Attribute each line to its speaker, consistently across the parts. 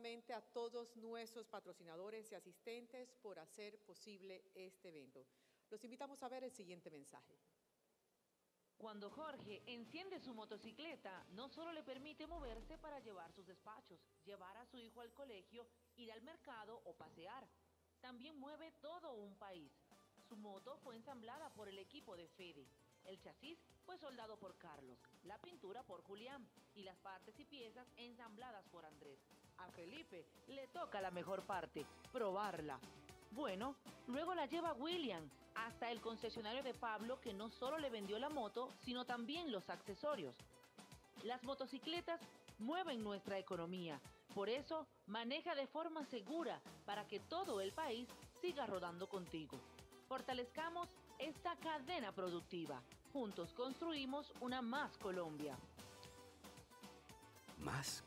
Speaker 1: nuevamente a todos nuestros patrocinadores y asistentes por hacer posible este evento. Los invitamos a ver el siguiente mensaje.
Speaker 2: Cuando Jorge enciende su motocicleta, no solo le permite moverse para llevar sus despachos, llevar a su hijo al colegio, ir al mercado o pasear. También mueve todo un país. Su moto fue ensamblada por el equipo de Fede. El chasis fue soldado por Carlos, la pintura por Julián y las partes y piezas ensambladas por Andrés. A Felipe le toca la mejor parte, probarla. Bueno, luego la lleva William hasta el concesionario de Pablo, que no solo le vendió la moto, sino también los accesorios. Las motocicletas mueven nuestra economía, por eso maneja de forma segura para que todo el país siga rodando contigo. Fortalezcamos esta cadena productiva. Juntos construimos una Más Colombia.
Speaker 3: Más.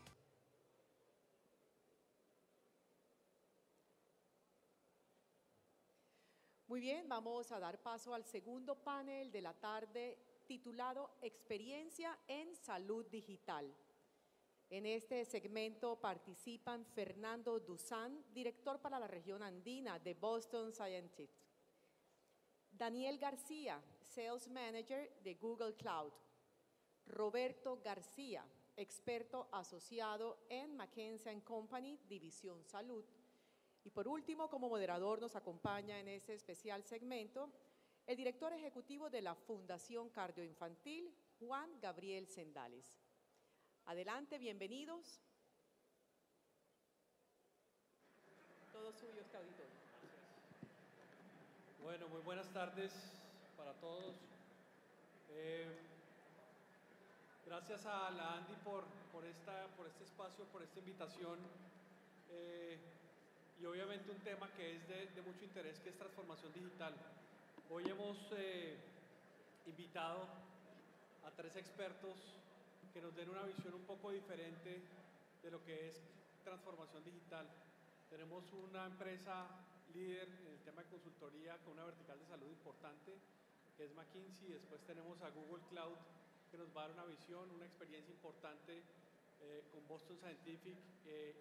Speaker 1: Muy bien, vamos a dar paso al segundo panel de la tarde titulado Experiencia en Salud Digital. En este segmento participan Fernando Duzán, director para la región andina de Boston Scientific; Daniel García, Sales Manager de Google Cloud; Roberto García, experto asociado en McKinsey & Company, División Salud. Y por último, como moderador nos acompaña en este especial segmento el director ejecutivo de la Fundación Cardioinfantil, Juan Gabriel Sendales. Adelante, bienvenidos. Todo suyo este auditorio.
Speaker 4: Bueno, muy buenas tardes para todos. Gracias a la Andy por este espacio, por esta invitación. Y obviamente un tema que es de mucho interés, que es transformación digital. Hoy hemos invitado a 3 expertos que nos den una visión un poco diferente de lo que es transformación digital. Tenemos una empresa líder en el tema de consultoría con una vertical de salud importante, que es McKinsey. Después tenemos a Google Cloud, que nos va a dar una visión, una experiencia importante con Boston Scientific,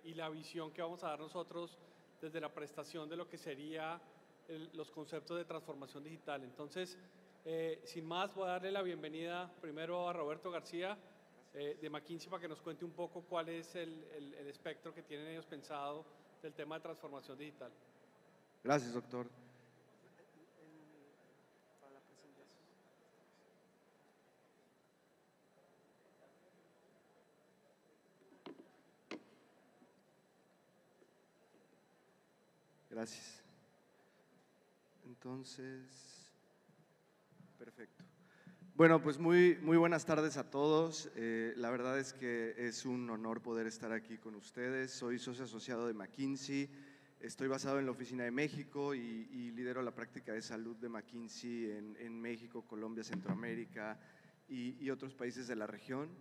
Speaker 4: y la visión que vamos a dar nosotros desde la prestación de lo que sería los conceptos de transformación digital. Entonces, sin más, voy a darle la bienvenida primero a Roberto García de McKinsey, para que nos cuente un poco cuál es el espectro que tienen ellos pensado del tema de transformación digital.
Speaker 5: Gracias, doctor. Gracias. Entonces, perfecto. Bueno, pues muy buenas tardes a todos. La verdad es que es un honor poder estar aquí con ustedes. Soy socio asociado de McKinsey. Estoy basado en la oficina de México y lidero la práctica de salud de McKinsey en México, Colombia, Centroamérica y otros países de la región.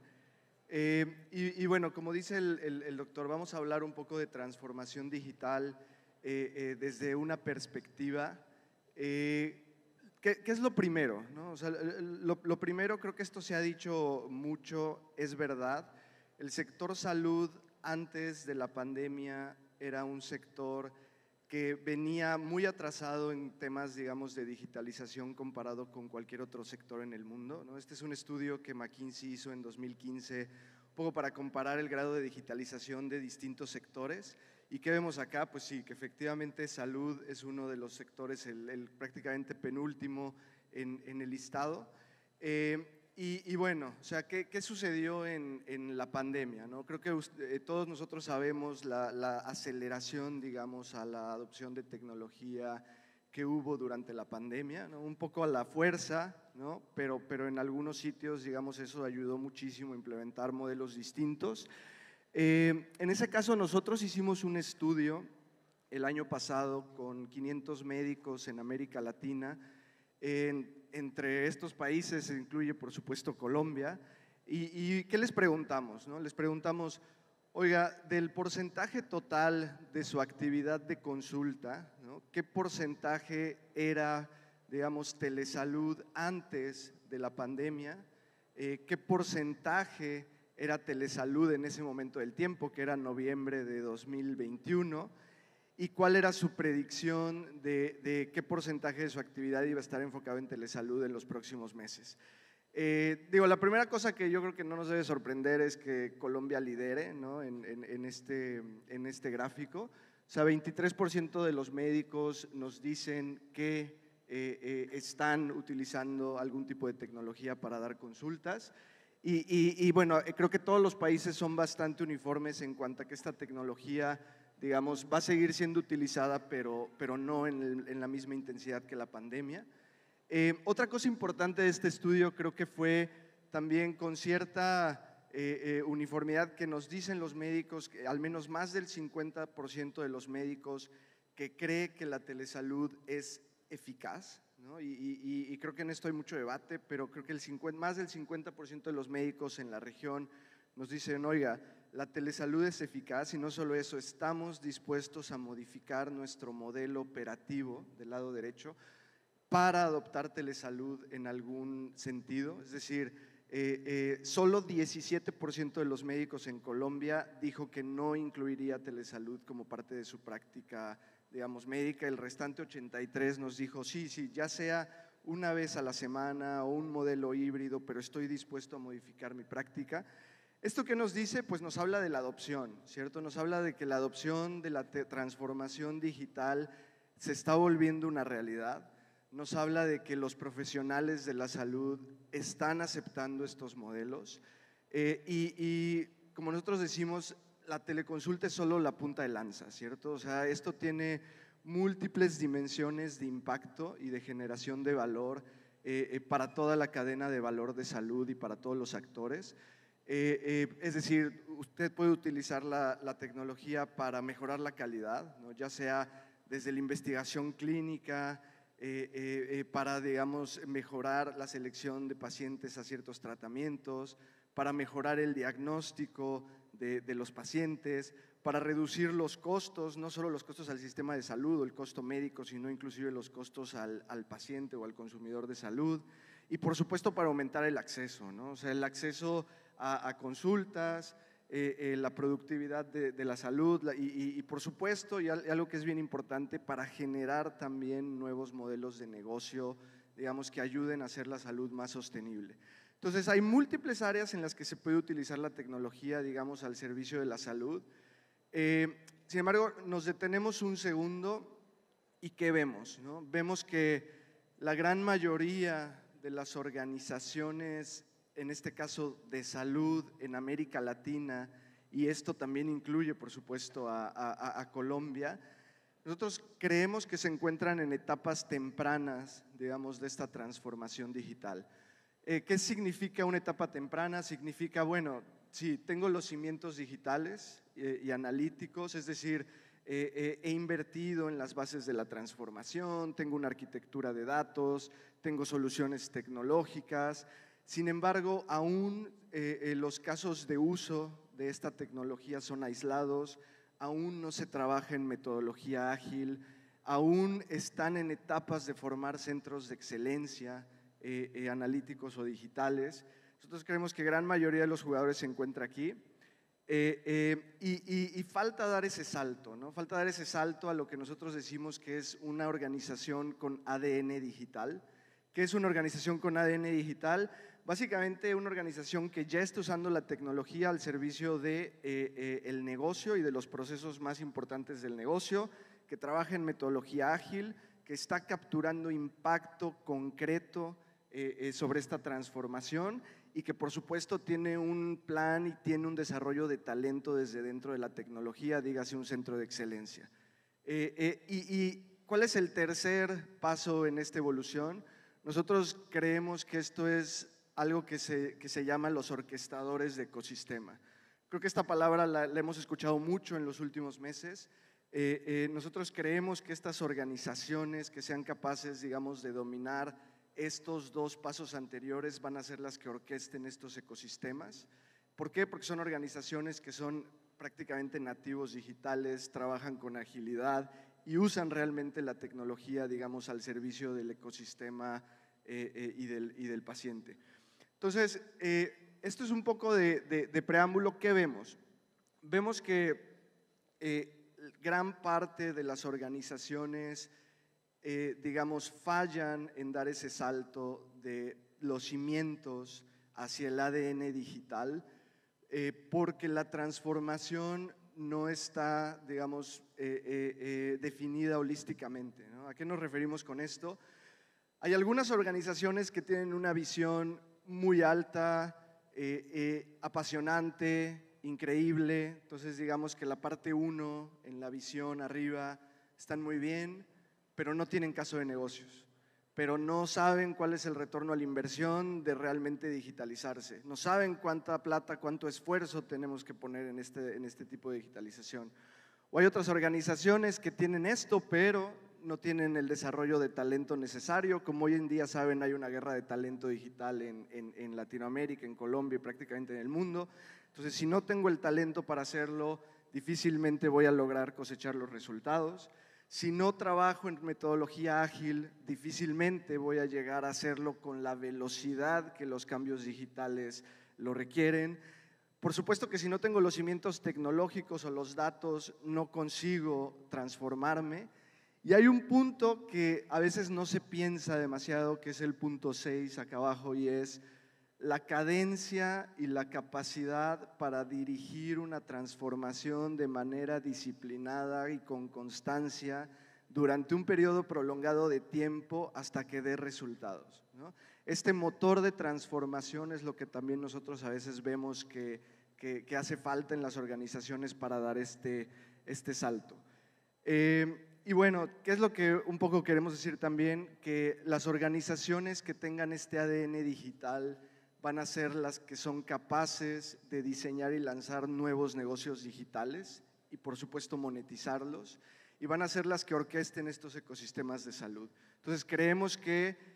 Speaker 5: Y bueno, como dice el doctor, vamos a hablar un poco de transformación digital desde una perspectiva. ¿Qué es lo primero, ¿no? O sea, lo primero, creo que esto se ha dicho mucho, es verdad. El sector salud antes de la pandemia era un sector que venía muy atrasado en temas, digamos, de digitalización comparado con cualquier otro sector en el mundo, ¿no? Este es un estudio que McKinsey hizo en 2015, un poco para comparar el grado de digitalización de distintos sectores. ¿Y qué vemos acá? Pues sí, que efectivamente salud es uno de los sectores, el prácticamente penúltimo en el listado. Y bueno, o sea, ¿qué sucedió en la pandemia, ¿no? Creo que todos nosotros sabemos la aceleración, digamos, a la adopción de tecnología que hubo durante la pandemia, ¿no? Un poco a la fuerza, ¿no? Pero en algunos sitios, digamos, eso ayudó muchísimo a implementar modelos distintos. En ese caso nosotros hicimos un estudio el año pasado con 500 médicos en América Latina. Entre estos países se incluye, por supuesto, Colombia. ¿Y qué les preguntamos, no? Les preguntamos, oiga, del porcentaje total de su actividad de consulta, ¿no? ¿Qué porcentaje era, digamos, telesalud antes de la pandemia? ¿Qué porcentaje era Telesalud en ese momento del tiempo, que era noviembre de 2021, y cuál era su predicción de qué porcentaje de su actividad iba a estar enfocado en telesalud en los próximos meses. La primera cosa que yo creo que no nos debe sorprender es que Colombia lidere, ¿no? en este gráfico. O sea, 23% de los médicos nos dicen que están utilizando algún tipo de tecnología para dar consultas. Y bueno, creo que todos los países son bastante uniformes en cuanto a que esta tecnología, digamos, va a seguir siendo utilizada, pero no en la misma intensidad que la pandemia. Otra cosa importante de este estudio creo que fue también con cierta uniformidad que nos dicen los médicos, que al menos más del 50% de los médicos que cree que la telesalud es eficaz, ¿no? Y creo que en esto hay mucho debate, pero creo que más del 50% de los médicos en la región nos dicen, oiga, la telesalud es eficaz y no solo eso, estamos dispuestos a modificar nuestro modelo operativo del lado derecho para adoptar telesalud en algún sentido. Es decir, solo 17% de los médicos en Colombia dijo que no incluiría telesalud como parte de su práctica, digamos, médica. El restante 83% nos dijo, sí, ya sea una vez a la semana o un modelo híbrido, pero estoy dispuesto a modificar mi práctica. ¿Esto qué nos dice? Pues nos habla de la adopción, ¿cierto? Nos habla de que la adopción de la transformación digital se está volviendo una realidad. Nos habla de que los profesionales de la salud están aceptando estos modelos y como nosotros decimos, la teleconsulta es solo la punta de lanza, ¿cierto? O sea, esto tiene múltiples dimensiones de impacto y de generación de valor para toda la cadena de valor de salud y para todos los actores. Es decir, usted puede utilizar la tecnología para mejorar la calidad, ¿no? Ya sea desde la investigación clínica, para, digamos, mejorar la selección de pacientes a ciertos tratamientos, para mejorar el diagnóstico de los pacientes, para reducir los costos, no solo los costos al sistema de salud o el costo médico, sino inclusive los costos al paciente o al consumidor de salud, y por supuesto para aumentar el acceso, ¿no? O sea, el acceso a consultas, la productividad de la salud y por supuesto, y algo que es bien importante, para generar también nuevos modelos de negocio, digamos, que ayuden a hacer la salud más sostenible. Entonces, hay múltiples áreas en las que se puede utilizar la tecnología, digamos, al servicio de la salud. Sin embargo, nos detenemos un segundo y ¿qué vemos, no? Vemos que la gran mayoría de las organizaciones, en este caso de salud en América Latina, y esto también incluye, por supuesto, a Colombia, nosotros creemos que se encuentran en etapas tempranas, digamos, de esta transformación digital. ¿Qué significa una etapa temprana? Significa, bueno, sí, tengo los cimientos digitales y analíticos, es decir, he invertido en las bases de la transformación, tengo una arquitectura de datos, tengo soluciones tecnológicas. Sin embargo, aún los casos de uso de esta tecnología son aislados, aún no se trabaja en metodología ágil, aún están en etapas de formar centros de excelencia analíticos o digitales. Nosotros creemos que gran mayoría de los jugadores se encuentra aquí y falta dar ese salto, ¿no? Falta dar ese salto a lo que nosotros decimos que es una organización con ADN digital. ¿Qué es una organización con ADN digital? Básicamente una organización que ya está usando la tecnología al servicio del negocio y de los procesos más importantes del negocio, que trabaja en metodología ágil, que está capturando impacto concreto sobre esta transformación y que por supuesto tiene un plan y tiene un desarrollo de talento desde dentro de la tecnología, dígase un centro de excelencia. ¿Y cuál es el tercer paso en esta evolución? Nosotros creemos que esto es algo que se llama los orquestadores de ecosistema. Creo que esta palabra la hemos escuchado mucho en los últimos meses. Nosotros creemos que estas organizaciones que sean capaces, digamos, de dominar estos dos pasos anteriores van a ser las que orquesten estos ecosistemas. ¿Por qué? Porque son organizaciones que son prácticamente nativos digitales, trabajan con agilidad y usan realmente la tecnología, digamos, al servicio del ecosistema y del paciente. Entonces, esto es un poco de preámbulo. ¿Qué vemos? Vemos que gran parte de las organizaciones, digamos, fallan en dar ese salto de los cimientos hacia el ADN digital, porque la transformación no está, digamos, definida holísticamente, ¿no? ¿A qué nos referimos con esto? Hay algunas organizaciones que tienen una visión muy alta, apasionante, increíble. Entonces, digamos que la parte 1 en la visión arriba están muy bien, pero no tienen caso de negocios, pero no saben cuál es el retorno a la inversión de realmente digitalizarse, no saben cuánta plata, cuánto esfuerzo tenemos que poner en este tipo de digitalización. O hay otras organizaciones que tienen esto, pero no tienen el desarrollo de talento necesario. Como hoy en día saben, hay una guerra de talento digital en Latinoamérica, en Colombia y prácticamente en el mundo. Entonces, si no tengo el talento para hacerlo, difícilmente voy a lograr cosechar los resultados. Si no trabajo en metodología ágil, difícilmente voy a llegar a hacerlo con la velocidad que los cambios digitales lo requieren. Por supuesto que si no tengo los cimientos tecnológicos o los datos, no consigo transformarme. Y hay un punto que a veces no se piensa demasiado, que es el punto 6 acá abajo, y es la cadencia y la capacidad para dirigir una transformación de manera disciplinada y con constancia durante un periodo prolongado de tiempo hasta que dé resultados, ¿no? Este motor de transformación es lo que también nosotros a veces vemos que hace falta en las organizaciones para dar este salto. Y bueno, ¿qué es lo que un poco queremos decir también? Que las organizaciones que tengan este ADN digital van a ser las que son capaces de diseñar y lanzar nuevos negocios digitales y por supuesto monetizarlos, y van a ser las que orquesten estos ecosistemas de salud. Entonces creemos que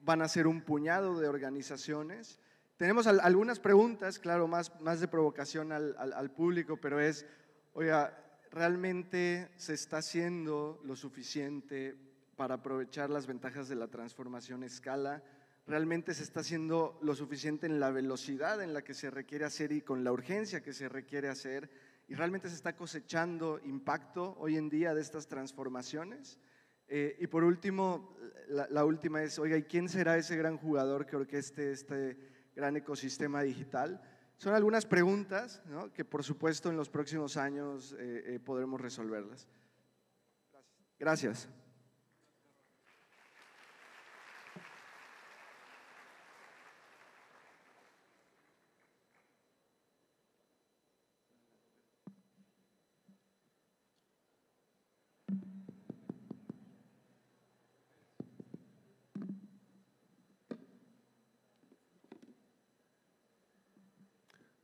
Speaker 5: van a ser un puñado de organizaciones. Tenemos algunas preguntas, claro, más de provocación al público, pero es, oiga, ¿realmente se está haciendo lo suficiente para aprovechar las ventajas de la transformación a escala? ¿Realmente se está haciendo lo suficiente en la velocidad en la que se requiere hacer y con la urgencia que se requiere hacer? ¿Y realmente se está cosechando impacto hoy en día de estas transformaciones? Y por último, la última es, oiga, ¿y quién será ese gran jugador que orqueste este gran ecosistema digital? Son algunas preguntas, ¿no?, que por supuesto en los próximos años podremos resolverlas. Gracias.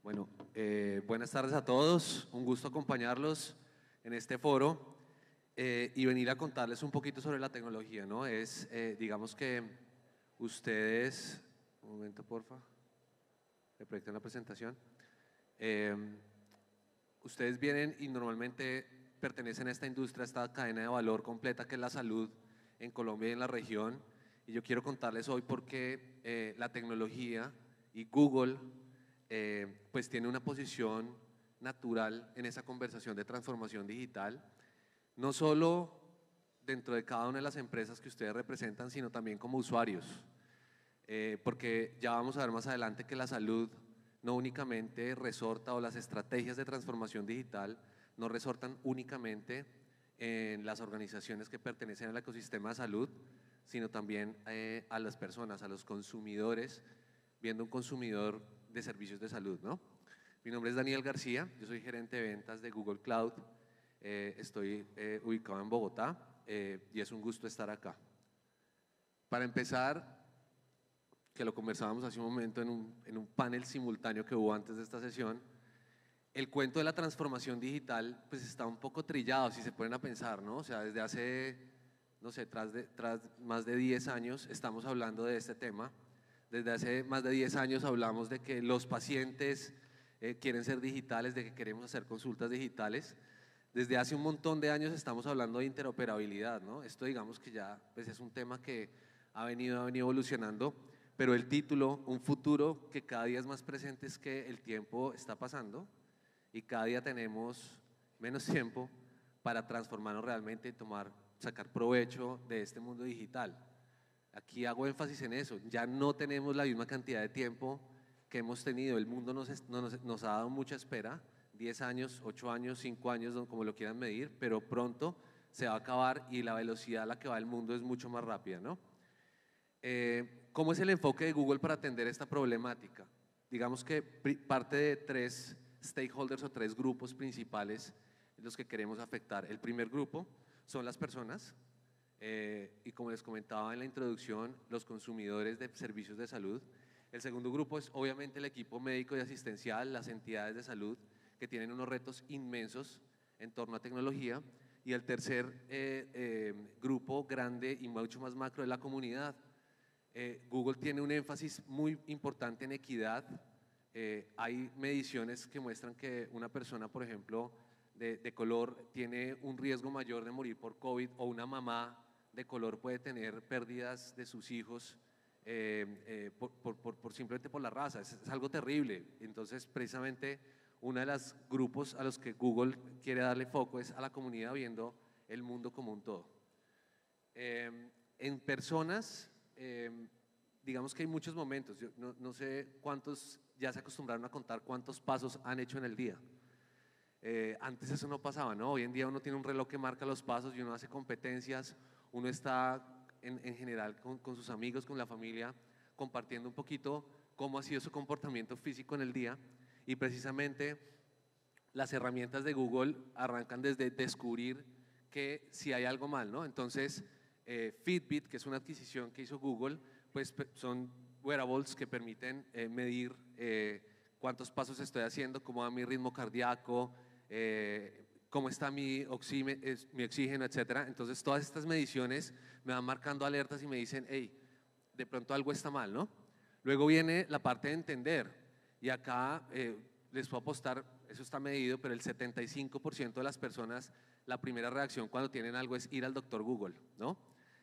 Speaker 3: Bueno, buenas tardes a todos, un gusto acompañarlos en este foro y venir a contarles un poquito sobre la tecnología, ¿no? Digamos que ustedes, un momento porfa, le proyectan la presentación. Ustedes vienen y normalmente pertenecen a esta industria, a esta cadena de valor completa que es la salud en Colombia y en la región, y yo quiero contarles hoy por qué la tecnología y Google pues tiene una posición natural en esa conversación de transformación digital, no solo dentro de cada una de las empresas que ustedes representan, sino también como usuarios, porque ya vamos a ver más adelante que la salud no únicamente resorta, o las estrategias de transformación digital no resortan únicamente en las organizaciones que pertenecen al ecosistema de salud, sino también a las personas, a los consumidores, viendo un consumidor de servicios de salud, ¿no? Mi nombre es Daniel García, yo soy gerente de ventas de Google Cloud, estoy ubicado en Bogotá y es un gusto estar acá. Para empezar, que lo conversábamos hace un momento en un panel simultáneo que hubo antes de esta sesión, el cuento de la transformación digital pues está un poco trillado si se ponen a pensar, ¿no? O sea, desde hace, no sé, tras más de 10 años estamos hablando de este tema. Desde hace más de 10 años hablamos de que los pacientes quieren ser digitales, de que queremos hacer consultas digitales. Desde hace un montón de años estamos hablando de interoperabilidad, ¿no? Esto digamos que ya pues es un tema que ha venido evolucionando, pero el título, un futuro que cada día es más presente, es que el tiempo está pasando y cada día tenemos menos tiempo para transformarnos realmente y sacar provecho de este mundo digital. Aquí hago énfasis en eso, ya no tenemos la misma cantidad de tiempo que hemos tenido, el mundo nos ha dado mucha espera, 10 años, 8 años, 5 años, como lo quieran medir, pero pronto se va a acabar y la velocidad a la que va el mundo es mucho más rápida, ¿no? ¿Cómo es el enfoque de Google para atender esta problemática? Digamos que parte de 3 stakeholders o 3 grupos principales los que queremos afectar. El primer grupo son las personas y, como les comentaba en la introducción, los consumidores de servicios de salud. El segundo grupo es obviamente el equipo médico y asistencial, las entidades de salud que tienen unos retos inmensos en torno a tecnología. Y el tercer grupo grande y mucho más macro es la comunidad. Google tiene un énfasis muy importante en equidad. Hay mediciones que muestran que una persona, por ejemplo, de color tiene un riesgo mayor de morir por COVID, o una de color puede tener pérdidas de sus hijos simplemente por la raza. Es algo terrible. Entonces, precisamente, uno de los grupos a los que Google quiere darle foco es a la comunidad, viendo el mundo como un todo. En personas, digamos que hay muchos momentos. Yo no sé cuántos ya se acostumbraron a contar cuántos pasos han hecho en el día. Antes eso no pasaba, ¿no? Hoy en día uno tiene un reloj que marca los pasos y uno hace competencias, uno está en general con sus amigos, con la familia, compartiendo un poquito cómo ha sido su comportamiento físico en el día, y precisamente las herramientas de Google arrancan desde descubrir que si hay algo mal, ¿no? Entonces, Fitbit, que es una adquisición que hizo Google, pues son wearables que permiten medir cuántos pasos estoy haciendo, cómo va mi ritmo cardíaco, cómo está mi oxígeno, etcétera. Entonces, todas estas mediciones me van marcando alertas y me dicen, hey, de pronto algo está mal, ¿no? Luego viene la parte de entender, y acá les puedo apostar, eso está medido, pero el 75% de las personas, la primera reacción cuando tienen algo es ir al doctor Google, ¿no?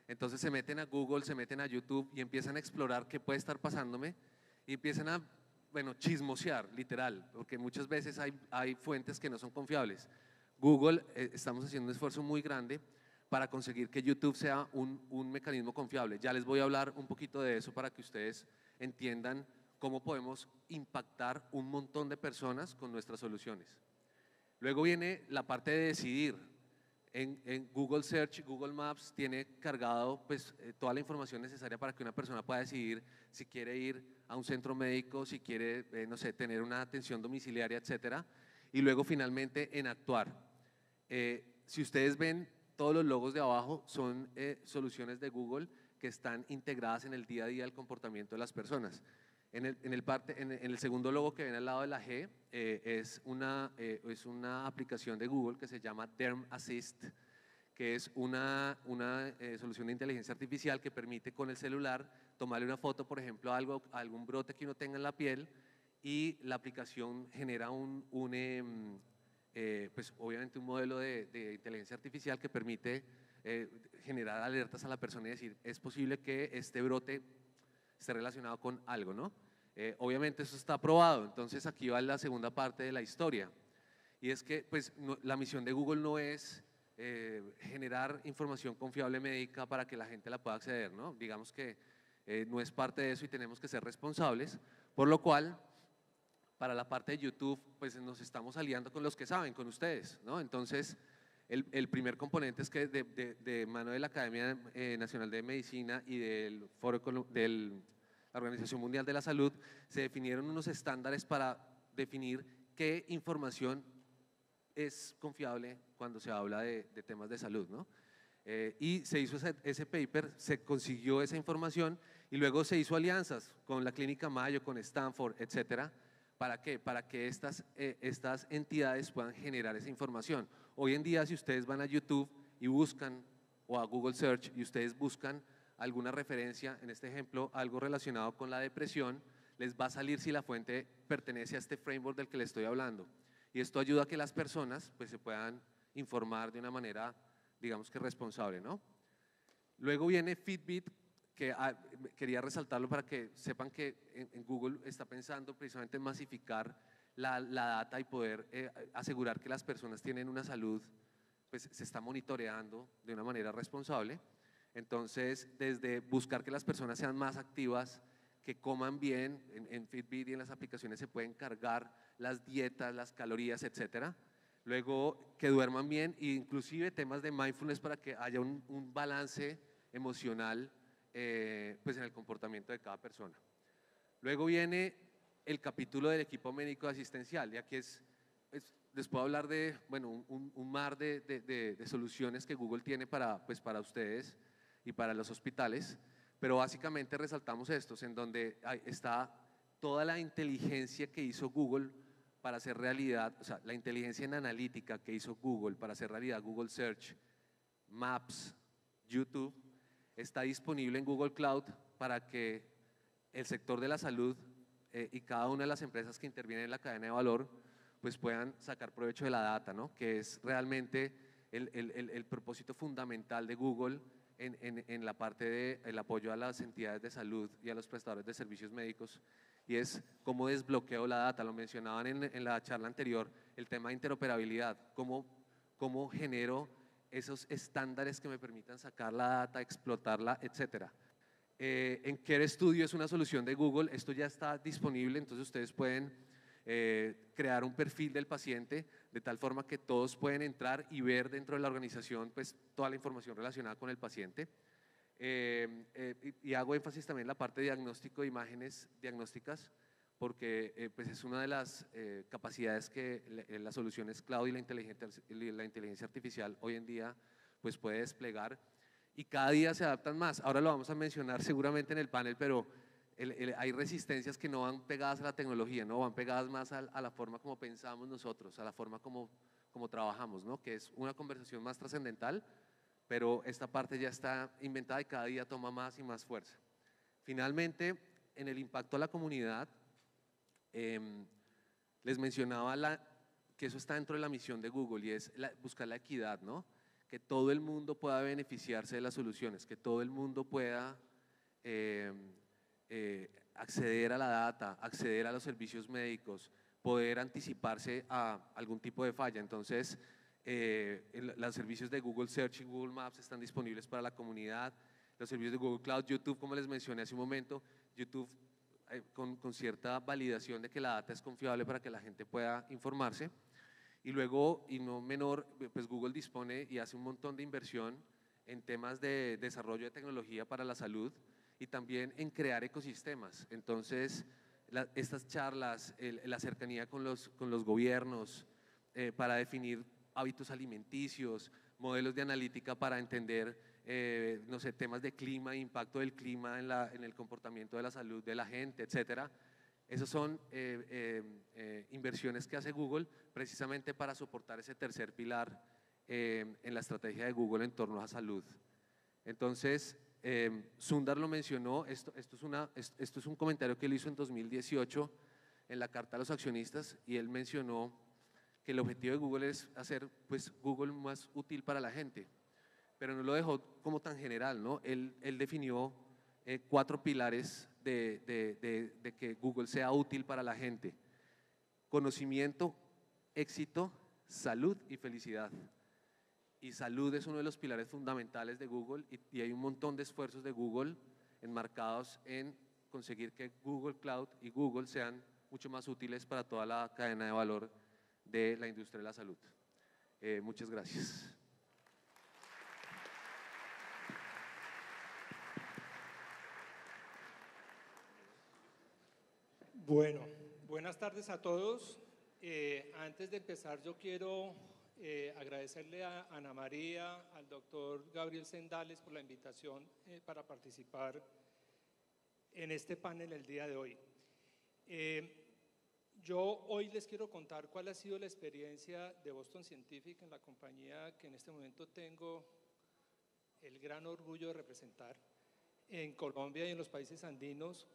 Speaker 3: Entonces se meten a Google, se meten a YouTube y empiezan a explorar qué puede estar pasándome, y empiezan a, bueno, chismosear, literal, porque muchas veces hay fuentes que no son confiables. Google, estamos haciendo un esfuerzo muy grande para conseguir que YouTube sea un mecanismo confiable. Ya les voy a hablar un poquito de eso para que ustedes entiendan cómo podemos impactar un montón de personas con nuestras soluciones. Luego viene la parte de decidir. En Google Search, Google Maps tiene cargado pues, toda la información necesaria para que una persona pueda decidir si quiere ir a un centro médico, si quiere, no sé, tener una atención domiciliaria, etcétera. Y luego finalmente en actuar. Si ustedes ven, todos los logos de abajo son soluciones de Google que están integradas en el día a día del comportamiento de las personas. En el segundo logo que ven al lado de la G es una aplicación de Google que se llama Derm Assist, que es una solución de inteligencia artificial que permite con el celular tomarle una foto, por ejemplo, a algún brote que uno tenga en la piel, y la aplicación genera pues obviamente un modelo de inteligencia artificial que permite generar alertas a la persona y decir, es posible que este brote esté relacionado con algo, ¿no? Obviamente eso está probado. Entonces aquí va la segunda parte de la historia, y es que pues, la misión de Google no es generar información confiable médica para que la gente la pueda acceder, ¿no? Digamos que no es parte de eso y tenemos que ser responsables, por lo cual para la parte de YouTube pues nos estamos aliando con los que saben, con ustedes, ¿no? Entonces el primer componente es que de mano de la Academia Nacional de Medicina y del la Organización Mundial de la Salud se definieron unos estándares para definir qué información es confiable cuando se habla de temas de salud, ¿no? Y se hizo ese paper, se consiguió esa información, y luego se hizo alianzas con la Clínica Mayo, con Stanford, etcétera. ¿Para qué? Para que estas entidades puedan generar esa información. Hoy en día, si ustedes van a YouTube y buscan, o a Google Search, y ustedes buscan alguna referencia, en este ejemplo, algo relacionado con la depresión, les va a salir si la fuente pertenece a este framework del que les estoy hablando. Y esto ayuda a que las personas pues, se puedan informar de una manera, digamos que responsable, ¿no? Luego viene Fitbit. quería resaltarlo para que sepan que en Google está pensando precisamente en masificar la data y poder asegurar que las personas tienen una salud, pues se está monitoreando de una manera responsable. Entonces, desde buscar que las personas sean más activas, que coman bien, en Fitbit y en las aplicaciones se pueden cargar las dietas, las calorías, etcétera. Luego, que duerman bien e inclusive temas de mindfulness para que haya un balance emocional pues en el comportamiento de cada persona. Luego viene el capítulo del equipo médico asistencial, y aquí les puedo hablar de bueno, un mar de soluciones que Google tiene pues para ustedes y para los hospitales, pero básicamente resaltamos estos, en donde está toda la inteligencia que hizo Google para hacer realidad, o sea, la inteligencia en analítica que hizo Google para hacer realidad Google Search, Maps, YouTube, está disponible en Google Cloud para que el sector de la salud y cada una de las empresas que intervienen en la cadena de valor pues puedan sacar provecho de la data, ¿no? Que es realmente el propósito fundamental de Google en la parte del apoyo a las entidades de salud y a los prestadores de servicios médicos, y es cómo desbloqueo la data. Lo mencionaban en la charla anterior, el tema de interoperabilidad, cómo genero esos estándares que me permitan sacar la data, explotarla, etcétera. En Care Studio es una solución de Google, esto ya está disponible, entonces ustedes pueden crear un perfil del paciente de tal forma que todos pueden entrar y ver dentro de la organización pues toda la información relacionada con el paciente. Y hago énfasis también en la parte de diagnóstico de imágenes diagnósticas, porque pues es una de las capacidades que las soluciones cloud y la inteligencia artificial hoy en día pues puede desplegar, y cada día se adaptan más. Ahora lo vamos a mencionar seguramente en el panel, pero hay resistencias que no van pegadas a la tecnología, no van pegadas más a la forma como pensamos nosotros, a la forma como trabajamos, ¿no? Que es una conversación más trascendental, pero esta parte ya está inventada y cada día toma más y más fuerza. Finalmente, en el impacto a la comunidad, les mencionaba que eso está dentro de la misión de Google, y es buscar la equidad, ¿no? Que todo el mundo pueda beneficiarse de las soluciones, que todo el mundo pueda acceder a la data, acceder a los servicios médicos, poder anticiparse a algún tipo de falla. Entonces, los servicios de Google Search y Google Maps están disponibles para la comunidad, los servicios de Google Cloud, YouTube, como les mencioné hace un momento, YouTube con cierta validación de que la data es confiable para que la gente pueda informarse. Y luego, y no menor, pues Google dispone y hace un montón de inversión en temas de desarrollo de tecnología para la salud y también en crear ecosistemas. Entonces, estas charlas, la cercanía con los gobiernos para definir hábitos alimenticios, modelos de analítica para entender, no sé, temas de clima, impacto del clima en el comportamiento de la salud de la gente, etcétera. Esas son inversiones que hace Google precisamente para soportar ese tercer pilar en la estrategia de Google en torno a salud. Entonces, Sundar lo mencionó, esto es un comentario que él hizo en 2018 en la carta a los accionistas, y él mencionó que el objetivo de Google es hacer pues, Google más útil para la gente, pero no lo dejó como tan general, ¿no? Él definió 4 pilares de que Google sea útil para la gente: conocimiento, éxito, salud y felicidad. Y salud es uno de los pilares fundamentales de Google, y hay un montón de esfuerzos de Google enmarcados en conseguir que Google Cloud y Google sean mucho más útiles para toda la cadena de valor de la industria de la salud. Muchas gracias.
Speaker 6: Bueno, buenas tardes a todos. Antes de empezar, yo quiero agradecerle a Ana María, al doctor Gabriel Sendales por la invitación para participar en este panel el día de hoy. Yo hoy les quiero contar cuál ha sido la experiencia de Boston Scientific en la compañía que en este momento tengo el gran orgullo de representar en Colombia y en los países andinos,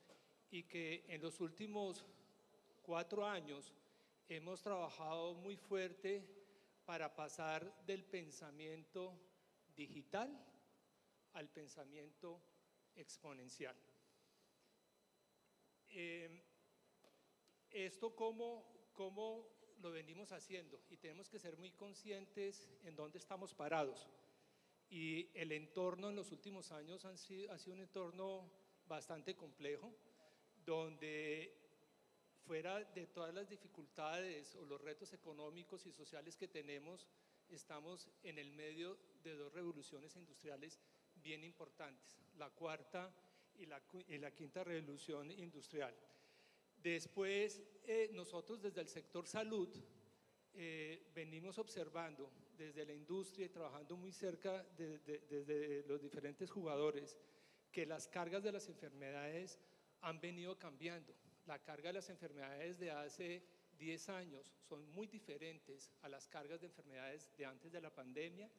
Speaker 6: y que en los últimos 4 años hemos trabajado muy fuerte para pasar del pensamiento digital al pensamiento exponencial. Esto cómo lo venimos haciendo, y tenemos que ser muy conscientes en dónde estamos parados. Y el entorno en los últimos años ha sido un entorno bastante complejo, donde fuera de todas las dificultades o los retos económicos y sociales que tenemos, estamos en el medio de dos revoluciones industriales bien importantes, la cuarta y la quinta revolución industrial. Después, nosotros desde el sector salud venimos observando desde la industria y trabajando muy cerca desde los diferentes jugadores, que las cargas de las enfermedades han venido cambiando. La carga de las enfermedades de hace 10 años son muy diferentes a las cargas de enfermedades de antes de la pandemia,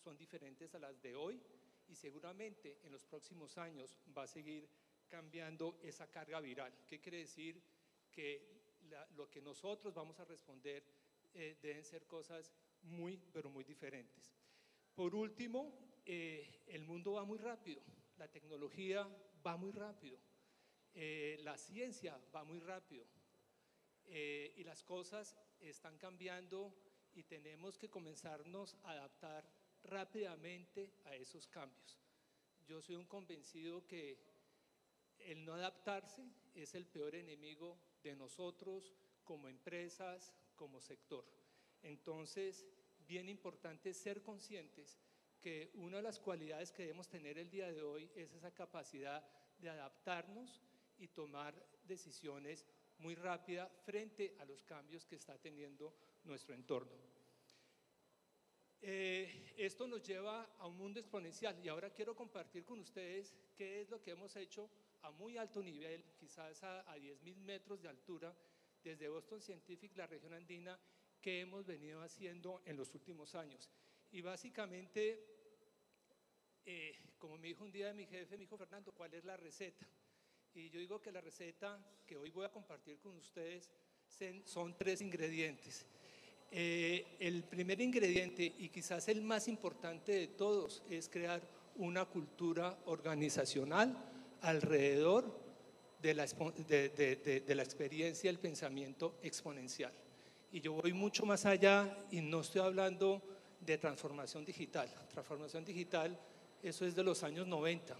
Speaker 6: son diferentes a las de hoy, y seguramente en los próximos años va a seguir cambiando esa carga viral. ¿Qué quiere decir? Que lo que nosotros vamos a responder deben ser cosas pero muy diferentes. Por último, el mundo va muy rápido, la tecnología va muy rápido, la ciencia va muy rápido, y las cosas están cambiando y tenemos que comenzarnos a adaptar rápidamente a esos cambios. Yo soy un convencido que el no adaptarse es el peor enemigo de nosotros como empresas, como sector. Entonces, bien importante ser conscientes que una de las cualidades que debemos tener el día de hoy es esa capacidad de adaptarnos y tomar decisiones muy rápidas frente a los cambios que está teniendo nuestro entorno. Esto nos lleva a un mundo exponencial, y ahora quiero compartir con ustedes qué es lo que hemos hecho a muy alto nivel, quizás a 10.000 metros de altura, desde Boston Scientific, la región andina, que hemos venido haciendo en los últimos años. Y básicamente, como me dijo un día mi jefe, me dijo: Fernando, ¿cuál es la receta? Y yo digo que la receta que hoy voy a compartir con ustedes son 3 ingredientes. El primer ingrediente, y quizás el más importante de todos, es crear una cultura organizacional alrededor de la experiencia del pensamiento exponencial. Y yo voy mucho más allá, y no estoy hablando de transformación digital. Transformación digital, eso es de los años 90.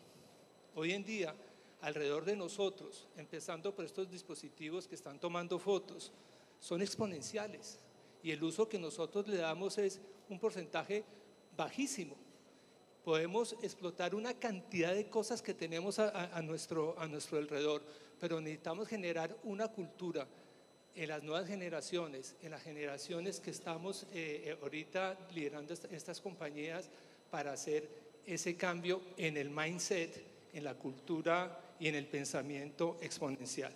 Speaker 6: Hoy en día, alrededor de nosotros, empezando por estos dispositivos que están tomando fotos, son exponenciales, y el uso que nosotros le damos es un porcentaje bajísimo. Podemos explotar una cantidad de cosas que tenemos a nuestro alrededor, pero necesitamos generar una cultura en las nuevas generaciones, en las generaciones que estamos ahorita liderando estas compañías, para hacer ese cambio en el mindset, en la cultura y en el pensamiento exponencial.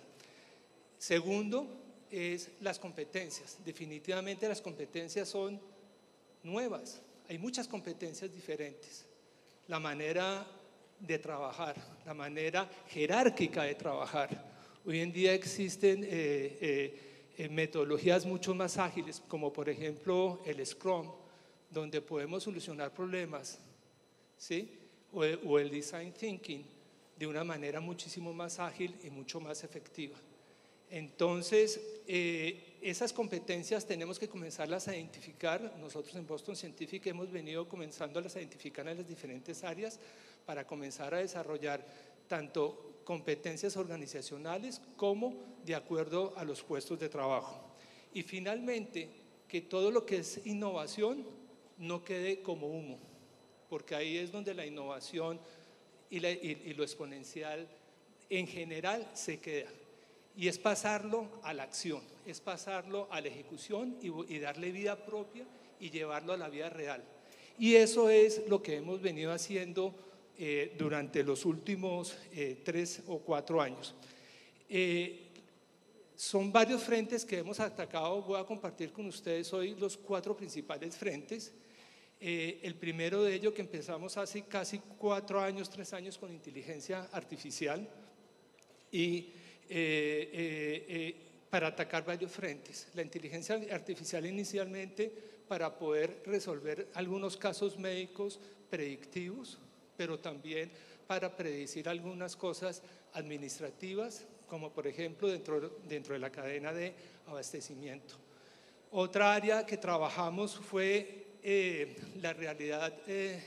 Speaker 6: Segundo, es las competencias. Definitivamente las competencias son nuevas, hay muchas competencias diferentes. La manera de trabajar, la manera jerárquica de trabajar. Hoy en día existen metodologías mucho más ágiles, como por ejemplo el Scrum, donde podemos solucionar problemas, ¿sí? o el Design Thinking, de una manera muchísimo más ágil y mucho más efectiva. Entonces, esas competencias tenemos que comenzarlas a identificar. Nosotros en Boston Scientific hemos venido comenzándolas a identificar en las diferentes áreas, para comenzar a desarrollar tanto competencias organizacionales como de acuerdo a los puestos de trabajo. Y finalmente, que todo lo que es innovación no quede como humo, porque ahí es donde la innovación y lo exponencial en general se queda. Y es pasarlo a la acción, es pasarlo a la ejecución y darle vida propia y llevarlo a la vida real. Y eso es lo que hemos venido haciendo durante los últimos 3 o 4 años. Son varios frentes que hemos atacado. Voy a compartir con ustedes hoy los 4 principales frentes. El primero de ellos, que empezamos hace casi 4 años, 3 años, con inteligencia artificial, y para atacar varios frentes. La inteligencia artificial inicialmente para poder resolver algunos casos médicos predictivos, pero también para predecir algunas cosas administrativas, como por ejemplo dentro de la cadena de abastecimiento. Otra área que trabajamos fue las realidades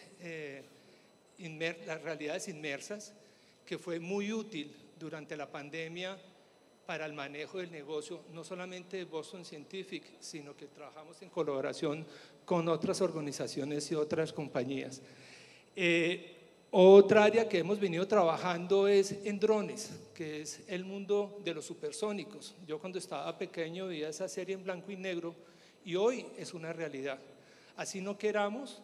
Speaker 6: inmersas, que fue muy útil durante la pandemia para el manejo del negocio, no solamente de Boston Scientific, sino que trabajamos en colaboración con otras organizaciones y otras compañías. Otra área que hemos venido trabajando es en drones, que es el mundo de los supersónicos. Yo cuando estaba pequeño veía esa serie en blanco y negro y hoy es una realidad. Así no queramos,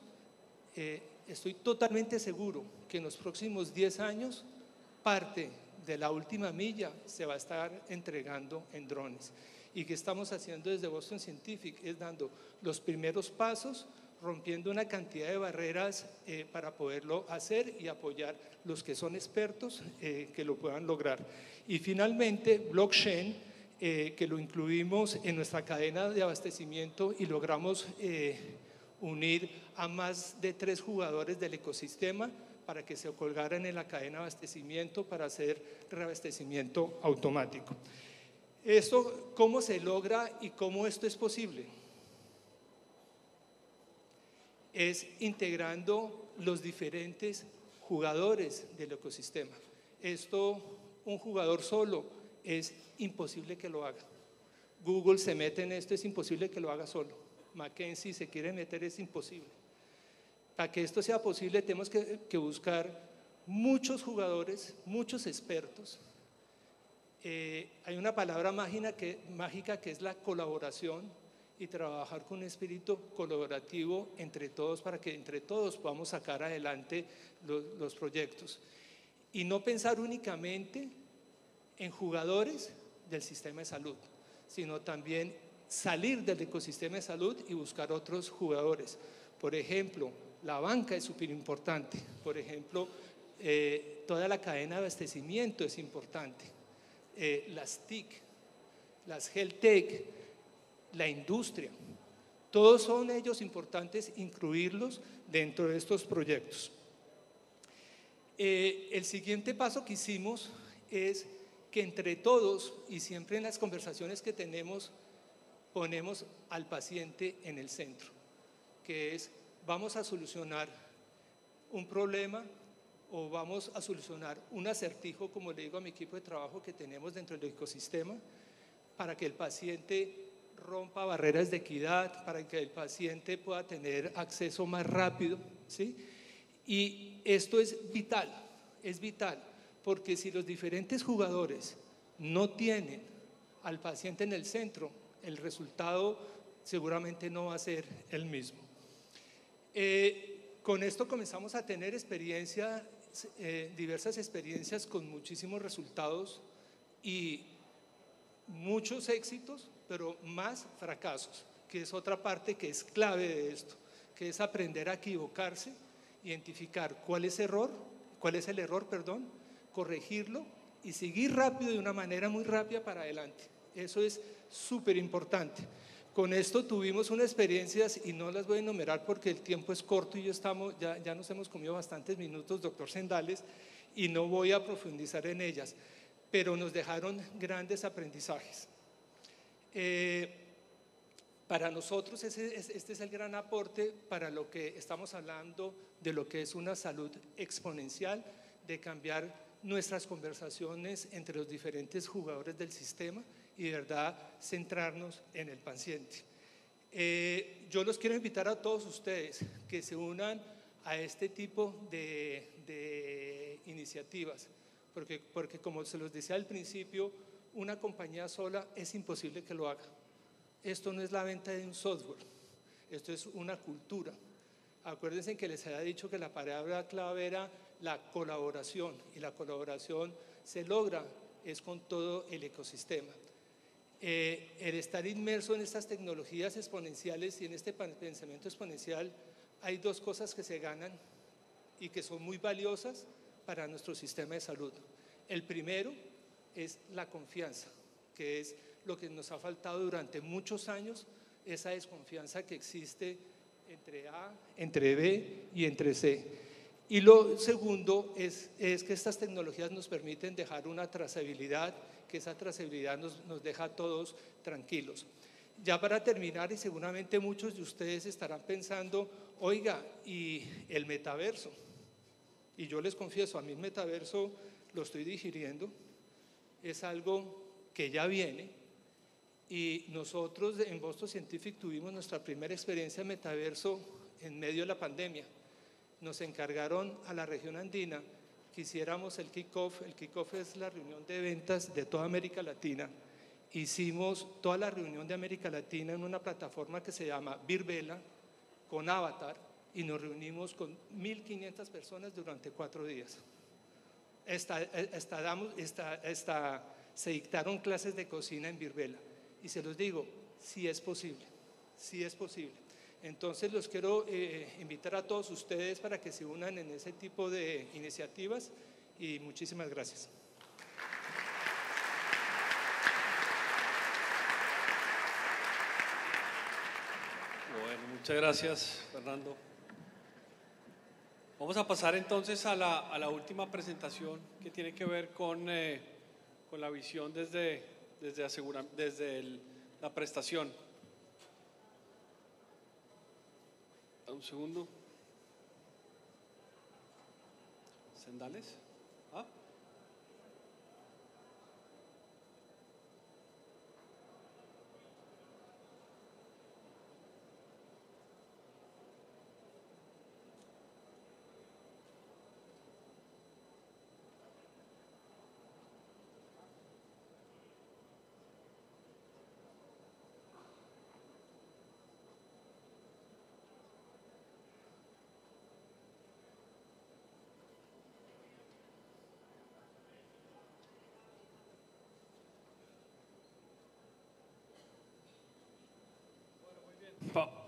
Speaker 6: estoy totalmente seguro que en los próximos 10 años parte de la última milla se va a estar entregando en drones. Y que estamos haciendo desde Boston Scientific es dando los primeros pasos, rompiendo una cantidad de barreras para poderlo hacer y apoyar los que son expertos que lo puedan lograr. Y finalmente, blockchain, que lo incluimos en nuestra cadena de abastecimiento y logramos unir a más de 3 jugadores del ecosistema para que se colgaran en la cadena de abastecimiento para hacer reabastecimiento automático. Esto, ¿cómo se logra y cómo esto es posible? Es integrando los diferentes jugadores del ecosistema. Esto, un jugador solo, es imposible que lo haga. Google se mete en esto, es imposible que lo haga solo. McKinsey se quiere meter, es imposible. Para que esto sea posible tenemos que buscar muchos jugadores, muchos expertos. Hay una palabra mágica que es la colaboración y trabajar con un espíritu colaborativo entre todos para que entre todos podamos sacar adelante los proyectos. Y no pensar únicamente en jugadores del sistema de salud, sino también salir del ecosistema de salud y buscar otros jugadores. Por ejemplo, la banca es súper importante. Por ejemplo, toda la cadena de abastecimiento es importante. Las TIC, las Health Tech, la industria, todos son ellos importantes incluirlos dentro de estos proyectos. El siguiente paso que hicimos es que entre todos y siempre en las conversaciones que tenemos ponemos al paciente en el centro, que es vamos a solucionar un problema o vamos a solucionar un acertijo, como le digo a mi equipo de trabajo que tenemos dentro del ecosistema, para que el paciente rompa barreras de equidad, para que el paciente pueda tener acceso más rápido, ¿sí? Y esto es vital, porque si los diferentes jugadores no tienen al paciente en el centro, el resultado seguramente no va a ser el mismo. Con esto comenzamos a tener diversas experiencias con muchísimos resultados y muchos éxitos, pero más fracasos, que es otra parte que es clave de esto, que es aprender a equivocarse, identificar cuál es el error, corregirlo y seguir rápido de una manera muy rápida para adelante. Eso es súper importante. Con esto tuvimos unas experiencias y no las voy a enumerar porque el tiempo es corto y ya nos hemos comido bastantes minutos, doctor Sendales, y no voy a profundizar en ellas, pero nos dejaron grandes aprendizajes. Para nosotros este es el gran aporte para lo que estamos hablando de lo que es una salud exponencial, de cambiar nuestras conversaciones entre los diferentes jugadores del sistema y de verdad centrarnos en el paciente. Yo los quiero invitar a todos ustedes que se unan a este tipo de iniciativas, porque como se los decía al principio, una compañía sola es imposible que lo haga. Esto no es la venta de un software, esto es una cultura. Acuérdense que les había dicho que la palabra clave era la colaboración, y la colaboración se logra es con todo el ecosistema. El estar inmerso en estas tecnologías exponenciales y en este pensamiento exponencial, hay dos cosas que se ganan y que son muy valiosas para nuestro sistema de salud. El primero es la confianza, que es lo que nos ha faltado durante muchos años, esa desconfianza que existe entre A, entre B y entre C. Y lo segundo es que estas tecnologías nos permiten dejar una trazabilidad, que esa trazabilidad nos deja a todos tranquilos. Ya para terminar, y seguramente muchos de ustedes estarán pensando, oiga, ¿y el metaverso? Y yo les confieso, a mí el metaverso lo estoy digiriendo, es algo que ya viene, y nosotros en Boston Scientific tuvimos nuestra primera experiencia en metaverso en medio de la pandemia. Nos encargaron a la región andina que hiciéramos el kick-off. El kick-off es la reunión de ventas de toda América Latina. Hicimos toda la reunión de América Latina en una plataforma que se llama Virbela, con avatar, y nos reunimos con 1.500 personas durante 4 días. Se dictaron clases de cocina en Virbela. Y se los digo, sí es posible, sí es posible. Entonces los quiero invitar a todos ustedes para que se unan en ese tipo de iniciativas, y muchísimas gracias.
Speaker 4: Bueno, muchas gracias, Fernando. Vamos a pasar entonces a la última presentación, que tiene que ver con la visión desde la prestación. Un segundo. ¿Sendales? ¿Ah?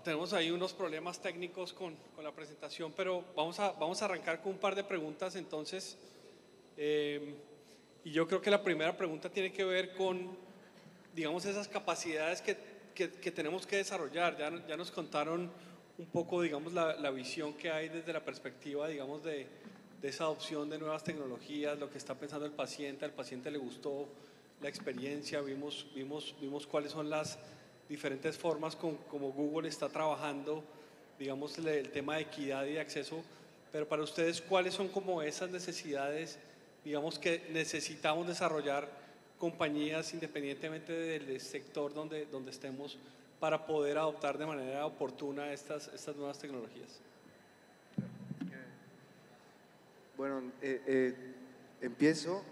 Speaker 4: Tenemos ahí unos problemas técnicos con la presentación, pero vamos a arrancar con un par de preguntas entonces. Y yo creo que la primera pregunta tiene que ver con, digamos, esas capacidades que tenemos que desarrollar. Ya nos contaron un poco, digamos, la visión que hay desde la perspectiva, digamos, de esa adopción de nuevas tecnologías, lo que está pensando el paciente. Al paciente le gustó la experiencia, vimos cuáles son las diferentes formas como Google está trabajando, digamos, el tema de equidad y de acceso. Pero para ustedes, ¿cuáles son como esas necesidades, digamos, que necesitamos desarrollar compañías, independientemente del sector donde estemos, para poder adoptar de manera oportuna estas nuevas tecnologías?
Speaker 5: Bueno, empiezo.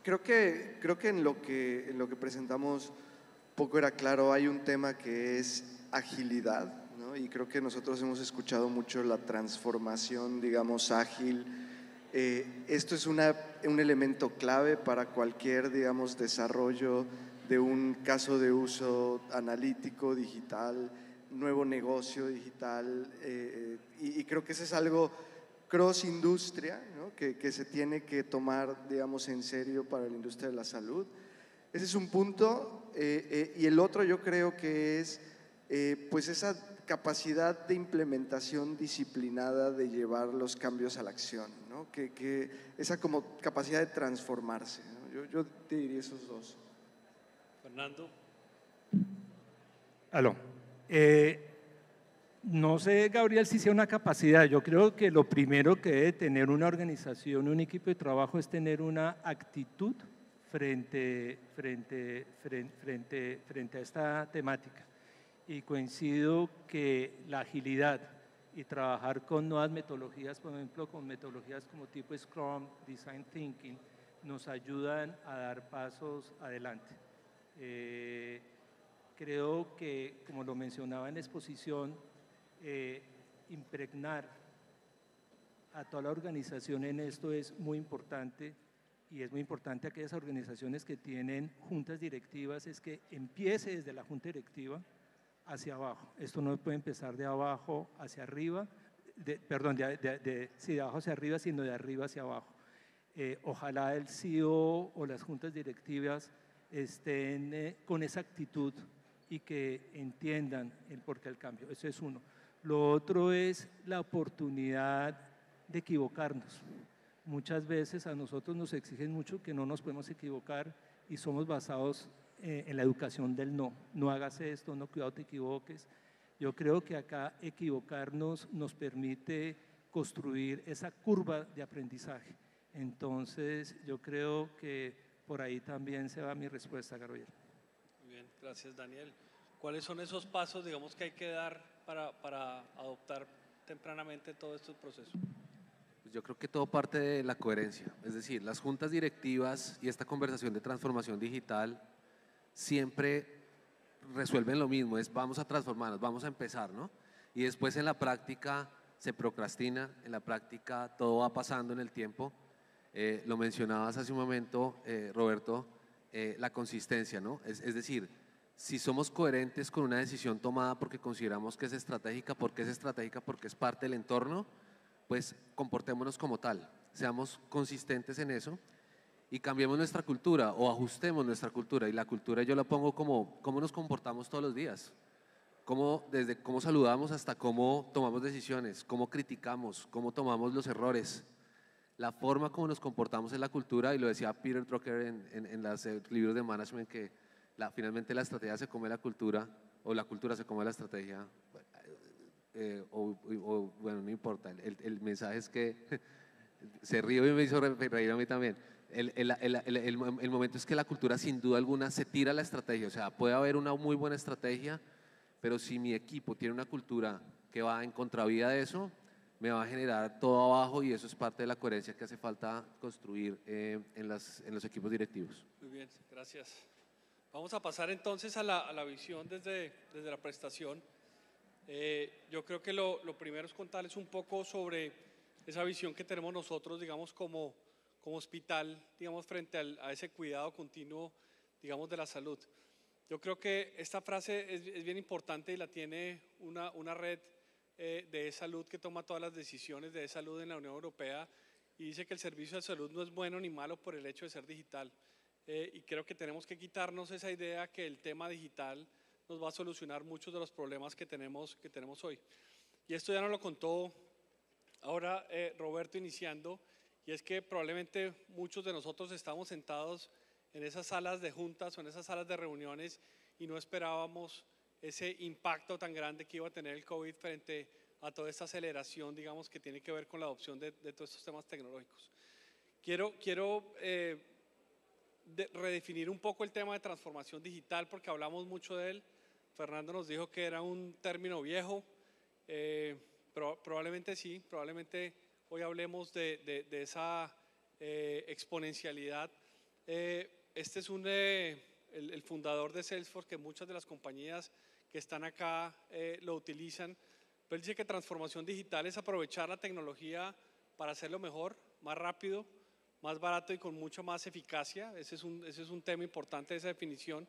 Speaker 5: Creo que en lo que presentamos poco era claro. Hay un tema que es agilidad, ¿no? Y creo que nosotros hemos escuchado mucho la transformación, digamos, ágil. Esto es un elemento clave para cualquier, digamos, desarrollo de un caso de uso analítico digital, nuevo negocio digital, y creo que eso es algo cross industria, ¿no? que se tiene que tomar, digamos, en serio para la industria de la salud. Ese es un punto, y el otro yo creo que es pues esa capacidad de implementación disciplinada de llevar los cambios a la acción, ¿no? que esa como capacidad de transformarse, ¿no? Yo te diría esos dos.
Speaker 4: Fernando.
Speaker 6: Aló. No sé, Gabriel, si sea una capacidad. Yo creo que lo primero que debe tener una organización, un equipo de trabajo, es tener una actitud frente a esta temática. Y coincido que la agilidad y trabajar con nuevas metodologías, por ejemplo, con metodologías como tipo Scrum, Design Thinking, nos ayudan a dar pasos adelante. Creo que, como lo mencionaba en la exposición, impregnar a toda la organización en esto es muy importante, y es muy importante aquellas organizaciones que tienen juntas directivas, es que empiece desde la junta directiva hacia abajo. Esto no puede empezar de abajo hacia arriba, de abajo hacia arriba, sino de arriba hacia abajo. Ojalá el CEO o las juntas directivas estén con esa actitud y que entiendan el porqué del cambio. Eso es uno. Lo otro es la oportunidad de equivocarnos. Muchas veces a nosotros nos exigen mucho que no nos podemos equivocar y somos basados en la educación del no. No hagas esto, no, cuidado te equivoques. Yo creo que acá equivocarnos nos permite construir esa curva de aprendizaje. Entonces, yo creo que por ahí también se va mi respuesta, Gabriel.
Speaker 4: Muy bien, gracias, Daniel. ¿Cuáles son esos pasos, digamos, que hay que dar para adoptar tempranamente todo este proceso?
Speaker 3: Pues yo creo que todo parte de la coherencia, es decir, las juntas directivas y esta conversación de transformación digital siempre resuelven lo mismo, es vamos a transformarnos, vamos a empezar, ¿no? Y después en la práctica se procrastina, en la práctica todo va pasando en el tiempo. Lo mencionabas hace un momento, Roberto, la consistencia, ¿no? Es decir, si somos coherentes con una decisión tomada porque consideramos que es estratégica, porque es parte del entorno, pues comportémonos como tal, seamos consistentes en eso y cambiemos nuestra cultura o ajustemos nuestra cultura. Y la cultura yo la pongo como cómo nos comportamos todos los días, desde cómo saludamos hasta cómo tomamos decisiones, cómo criticamos, cómo tomamos los errores. La forma como nos comportamos en la cultura, y lo decía Peter Drucker en los libros de management, que finalmente la estrategia se come la cultura, o la cultura se come la estrategia, bueno, no importa, el mensaje es que se ríe y me hizo reír a mí también. El momento es que la cultura sin duda alguna se tira a la estrategia, o sea, puede haber una muy buena estrategia, pero si mi equipo tiene una cultura que va en contravía de eso, me va a generar todo abajo y eso es parte de la coherencia que hace falta construir en los equipos directivos.
Speaker 4: Muy bien, gracias. Vamos a pasar entonces a la visión desde la prestación. Yo creo que lo primero es contarles un poco sobre esa visión que tenemos nosotros, digamos, como hospital, digamos, frente a ese cuidado continuo, digamos, de la salud. Yo creo que esta frase es bien importante y la tiene una red de salud que toma todas las decisiones de salud en la Unión Europea y dice que el servicio de salud no es bueno ni malo por el hecho de ser digital. Y creo que tenemos que quitarnos esa idea que el tema digital nos va a solucionar muchos de los problemas que tenemos hoy. Y esto ya nos lo contó ahora Roberto iniciando, y es que probablemente muchos de nosotros estamos sentados en esas salas de juntas o en esas salas de reuniones y no esperábamos ese impacto tan grande que iba a tener el COVID frente a toda esta aceleración, digamos, que tiene que ver con la adopción de todos estos temas tecnológicos. Quiero redefinir un poco el tema de transformación digital porque hablamos mucho de él. Fernando nos dijo que era un término viejo, pero probablemente sí, probablemente hoy hablemos de esa exponencialidad. Este es el fundador de Salesforce, que muchas de las compañías que están acá lo utilizan. Pero él dice que transformación digital es aprovechar la tecnología para hacerlo mejor, más rápido, más barato y con mucha más eficacia. Ese es un tema importante de esa definición.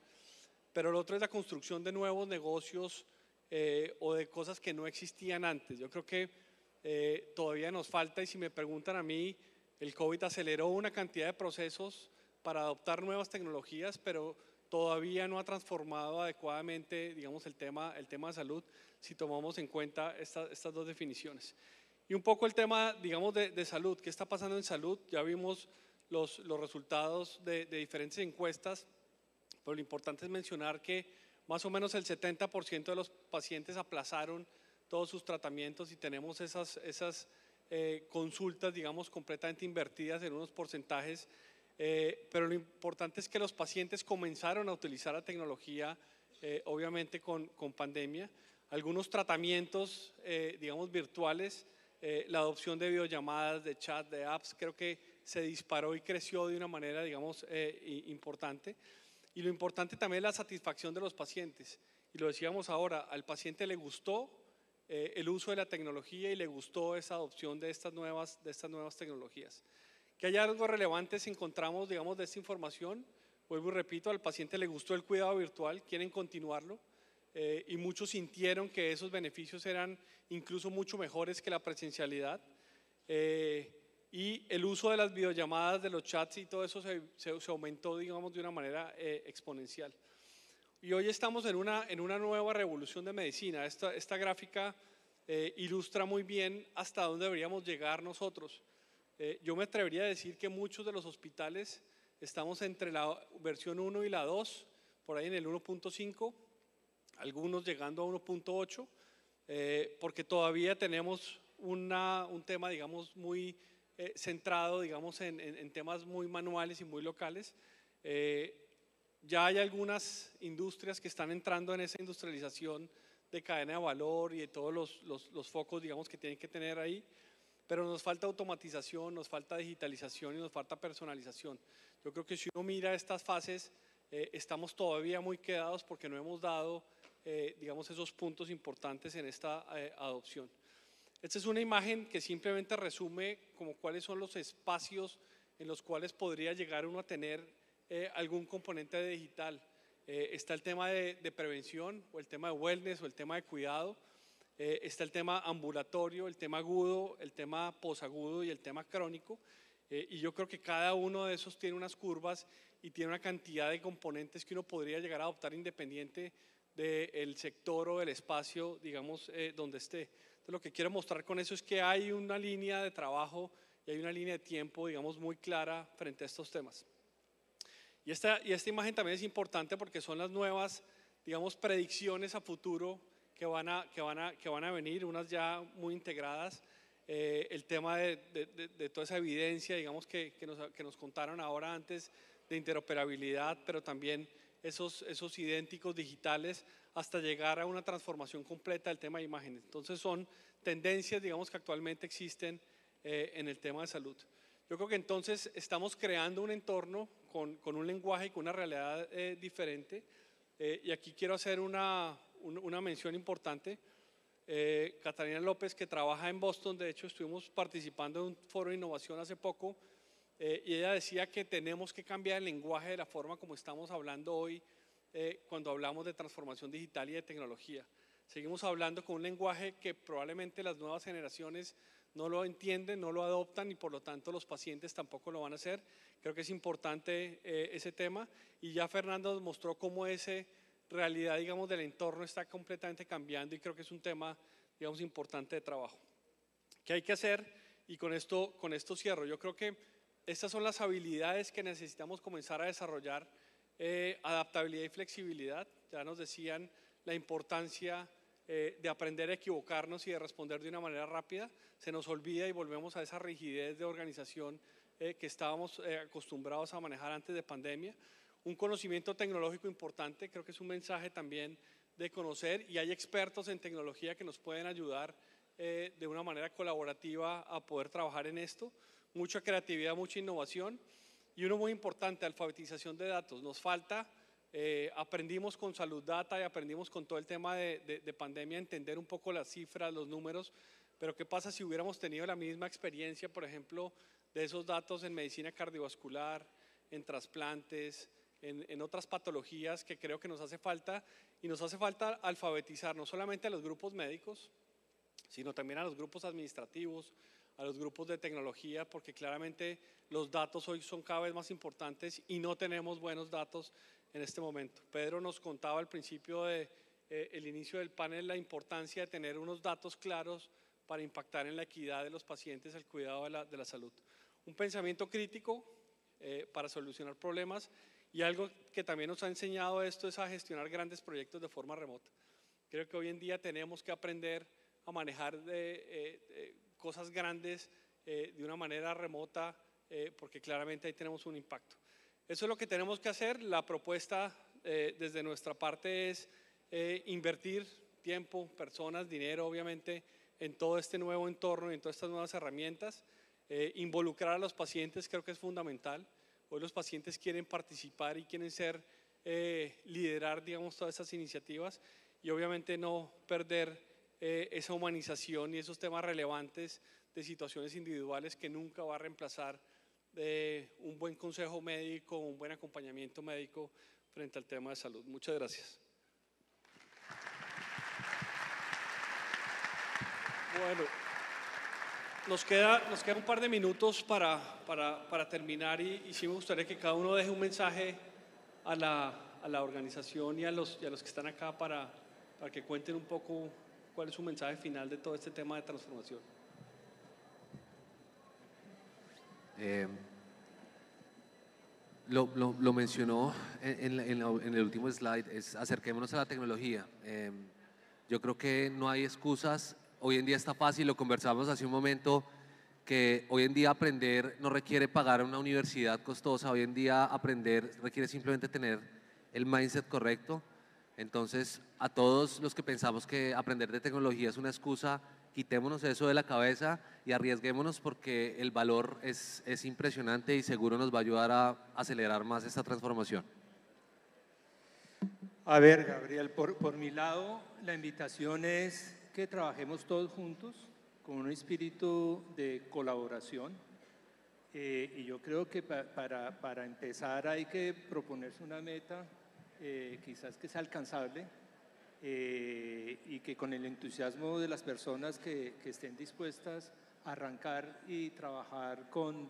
Speaker 4: Pero el otro es la construcción de nuevos negocios o de cosas que no existían antes. Yo creo que todavía nos falta, y si me preguntan a mí, el COVID aceleró una cantidad de procesos para adoptar nuevas tecnologías, pero todavía no ha transformado adecuadamente, digamos, el tema de salud, si tomamos en cuenta estas dos definiciones. Y un poco el tema, digamos, de salud. ¿Qué está pasando en salud? Ya vimos los resultados de diferentes encuestas, pero lo importante es mencionar que más o menos el 70% de los pacientes aplazaron todos sus tratamientos y tenemos esas consultas, digamos, completamente invertidas en unos porcentajes. Pero lo importante es que los pacientes comenzaron a utilizar la tecnología, obviamente con pandemia. Algunos tratamientos, digamos, virtuales, la adopción de videollamadas, de chat, de apps, creo que se disparó y creció de una manera, digamos, importante. Y lo importante también es la satisfacción de los pacientes. Y lo decíamos ahora, al paciente le gustó el uso de la tecnología y le gustó esa adopción de estas nuevas tecnologías. ¿Qué hallazgos relevantes encontramos, digamos, de esta información? Vuelvo y repito, al paciente le gustó el cuidado virtual, quieren continuarlo. Y muchos sintieron que esos beneficios eran incluso mucho mejores que la presencialidad. Y el uso de las videollamadas, de los chats y todo eso se aumentó, digamos, de una manera exponencial. Y hoy estamos en una nueva revolución de medicina. Esta gráfica ilustra muy bien hasta dónde deberíamos llegar nosotros. Yo me atrevería a decir que muchos de los hospitales estamos entre la versión 1 y la 2, por ahí en el 1.5, algunos llegando a 1.8, porque todavía tenemos un tema, digamos, muy centrado, digamos, en temas muy manuales y muy locales. Ya hay algunas industrias que están entrando en esa industrialización de cadena de valor y de todos los focos, digamos, que tienen que tener ahí, pero nos falta automatización, nos falta digitalización y nos falta personalización. Yo creo que si uno mira estas fases, estamos todavía muy quedados porque no hemos dado, digamos, esos puntos importantes en esta adopción. Esta es una imagen que simplemente resume como cuáles son los espacios en los cuales podría llegar uno a tener algún componente de digital. Está el tema de prevención, o el tema de wellness, o el tema de cuidado. Está el tema ambulatorio, el tema agudo, el tema posagudo y el tema crónico. Y yo creo que cada uno de esos tiene unas curvas y tiene una cantidad de componentes que uno podría llegar a adoptar independiente del sector o del espacio, digamos, donde esté. Entonces, lo que quiero mostrar con eso es que hay una línea de trabajo y hay una línea de tiempo, digamos, muy clara frente a estos temas. Y esta imagen también es importante porque son las nuevas, digamos, predicciones a futuro que van a venir, unas ya muy integradas. El tema de toda esa evidencia, digamos, que nos contaron ahora antes, de interoperabilidad, pero también esos idénticos digitales, hasta llegar a una transformación completa del tema de imágenes. Entonces son tendencias, digamos, que actualmente existen en el tema de salud. Yo creo que entonces estamos creando un entorno con un lenguaje y con una realidad diferente. Y aquí quiero hacer una mención importante. Catalina López, que trabaja en Boston, de hecho estuvimos participando en un foro de innovación hace poco, y ella decía que tenemos que cambiar el lenguaje de la forma como estamos hablando hoy cuando hablamos de transformación digital y de tecnología. Seguimos hablando con un lenguaje que probablemente las nuevas generaciones no lo entienden, no lo adoptan y por lo tanto los pacientes tampoco lo van a hacer. Creo que es importante ese tema, y ya Fernando nos mostró cómo esa realidad, digamos, del entorno está completamente cambiando, y creo que es un tema, digamos, importante de trabajo. ¿Qué hay que hacer? Y con esto cierro. Yo creo que estas son las habilidades que necesitamos comenzar a desarrollar. Adaptabilidad y flexibilidad. Ya nos decían la importancia de aprender a equivocarnos y de responder de una manera rápida. Se nos olvida y volvemos a esa rigidez de organización que estábamos acostumbrados a manejar antes de pandemia. Un conocimiento tecnológico importante, creo que es un mensaje también de conocer, y hay expertos en tecnología que nos pueden ayudar de una manera colaborativa a poder trabajar en esto. Mucha creatividad, mucha innovación, y uno muy importante, alfabetización de datos. Nos falta, aprendimos con Salud Data y aprendimos con todo el tema de pandemia a entender un poco las cifras, los números, pero ¿qué pasa si hubiéramos tenido la misma experiencia, por ejemplo, de esos datos en medicina cardiovascular, en trasplantes, en otras patologías que creo que nos hace falta? Y nos hace falta alfabetizar no solamente a los grupos médicos, sino también a los grupos administrativos, a los grupos de tecnología, porque claramente los datos hoy son cada vez más importantes y no tenemos buenos datos en este momento. Pedro nos contaba al principio del inicio del panel la importancia de tener unos datos claros para impactar en la equidad de los pacientes, el cuidado de la salud. Un pensamiento crítico para solucionar problemas, y algo que también nos ha enseñado esto es a gestionar grandes proyectos de forma remota. Creo que hoy en día tenemos que aprender a manejar cosas grandes de una manera remota, porque claramente ahí tenemos un impacto. Eso es lo que tenemos que hacer. La propuesta desde nuestra parte es invertir tiempo, personas, dinero, obviamente, en todo este nuevo entorno y en todas estas nuevas herramientas. Involucrar a los pacientes creo que es fundamental. Hoy los pacientes quieren participar y quieren liderar, digamos, todas estas iniciativas, y obviamente no perder esa humanización y esos temas relevantes de situaciones individuales que nunca va a reemplazar un buen consejo médico, un buen acompañamiento médico frente al tema de salud. Muchas gracias. Bueno, nos queda un par de minutos para terminar, y sí me gustaría que cada uno deje un mensaje a la organización y a los que están acá para que cuenten un poco ¿Cuál es su mensaje final de todo este tema de transformación?
Speaker 3: Lo mencionó en el último slide, es acerquémonos a la tecnología. Yo creo que no hay excusas, hoy en día está fácil, lo conversamos hace un momento, que hoy en día aprender no requiere pagar una universidad costosa, hoy en día aprender requiere simplemente tener el mindset correcto. Entonces, a todos los que pensamos que aprender de tecnología es una excusa, quitémonos eso de la cabeza y arriesguémonos porque el valor es impresionante y seguro nos va a ayudar a acelerar más esta transformación.
Speaker 6: A ver, Gabriel, por mi lado, la invitación es que trabajemos todos juntos con un espíritu de colaboración. Y yo creo que para empezar hay que proponerse una meta quizás que sea alcanzable y que con el entusiasmo de las personas que estén dispuestas a arrancar y trabajar con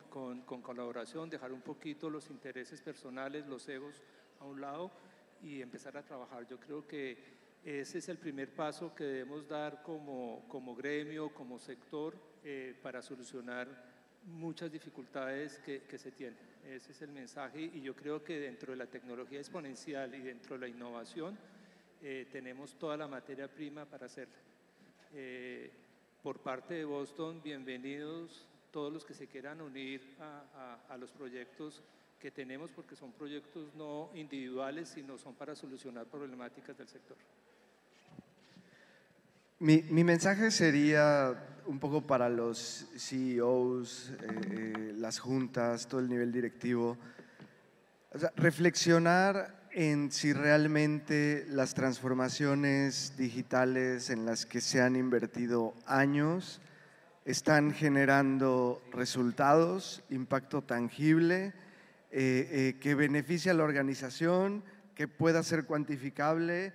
Speaker 6: colaboración, dejar un poquito los intereses personales, los egos a un lado y empezar a trabajar. Yo creo que ese es el primer paso que debemos dar como gremio, como sector, para solucionar muchas dificultades que se tienen. Ese es el mensaje y yo creo que dentro de la tecnología exponencial y dentro de la innovación tenemos toda la materia prima para hacerla. Por parte de Boston, bienvenidos todos los que se quieran unir a los proyectos que tenemos, porque son proyectos no individuales, sino son para solucionar problemáticas del sector.
Speaker 5: Mi mensaje sería un poco para los CEOs, las juntas, todo el nivel directivo. O sea, reflexionar en si realmente las transformaciones digitales en las que se han invertido años están generando resultados, impacto tangible, que beneficia a la organización, que pueda ser cuantificable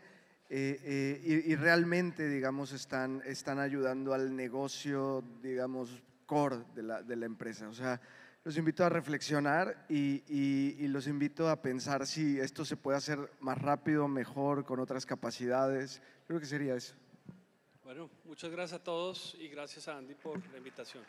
Speaker 5: y realmente, digamos, están ayudando al negocio, digamos, core de la empresa. O sea, los invito a reflexionar y los invito a pensar si esto se puede hacer más rápido, mejor, con otras capacidades. Creo que sería eso.
Speaker 4: Bueno, muchas gracias a todos y gracias a Andy por la invitación.